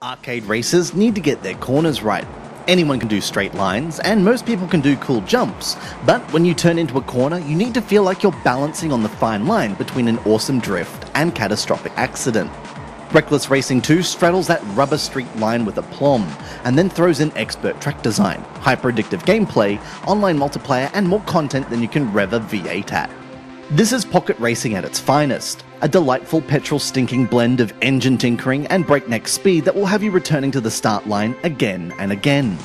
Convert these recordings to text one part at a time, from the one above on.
Arcade racers need to get their corners right. Anyone can do straight lines, and most people can do cool jumps, but when you turn into a corner, you need to feel like you're balancing on the fine line between an awesome drift and catastrophic accident. Reckless Racing 2 straddles that rubber street line with aplomb, and then throws in expert track design, hyper-addictive gameplay, online multiplayer, and more content than you can rev a V8 at. This is pocket racing at its finest, a delightful petrol-stinking blend of engine tinkering and breakneck speed that will have you returning to the start line again and again.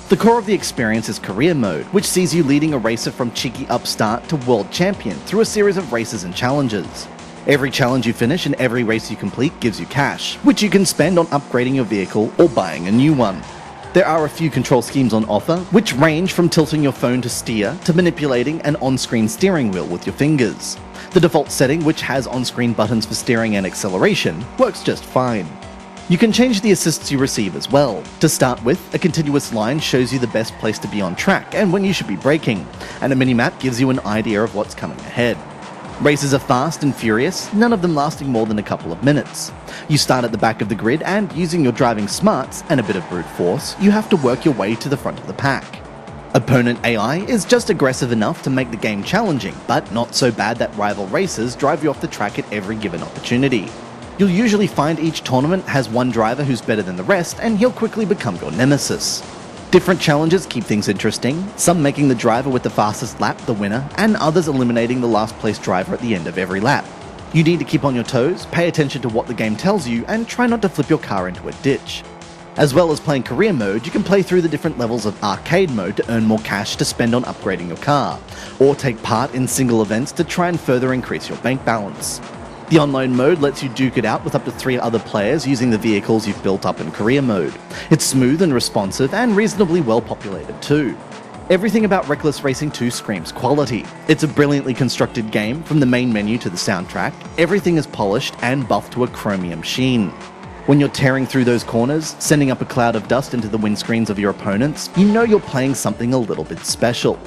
The core of the experience is career mode, which sees you leading a racer from cheeky upstart to world champion through a series of races and challenges. Every challenge you finish and every race you complete gives you cash, which you can spend on upgrading your vehicle or buying a new one. There are a few control schemes on offer, which range from tilting your phone to steer to manipulating an on-screen steering wheel with your fingers. The default setting, which has on-screen buttons for steering and acceleration, works just fine. You can change the assists you receive as well. To start with, a continuous line shows you the best place to be on track and when you should be braking, and a minimap gives you an idea of what's coming ahead. Races are fast and furious, none of them lasting more than a couple of minutes. You start at the back of the grid and, using your driving smarts and a bit of brute force, you have to work your way to the front of the pack. Opponent AI is just aggressive enough to make the game challenging, but not so bad that rival racers drive you off the track at every given opportunity. You'll usually find each tournament has one driver who's better than the rest, and he'll quickly become your nemesis. Different challenges keep things interesting, some making the driver with the fastest lap the winner, and others eliminating the last place driver at the end of every lap. You need to keep on your toes, pay attention to what the game tells you, and try not to flip your car into a ditch. As well as playing career mode, you can play through the different levels of arcade mode to earn more cash to spend on upgrading your car, or take part in single events to try and further increase your bank balance. The online mode lets you duke it out with up to 3 other players using the vehicles you've built up in career mode. It's smooth and responsive and reasonably well populated too. Everything about Reckless Racing 2 screams quality. It's a brilliantly constructed game, from the main menu to the soundtrack. Everything is polished and buffed to a chromium sheen. When you're tearing through those corners, sending up a cloud of dust into the windscreens of your opponents, you know you're playing something a little bit special.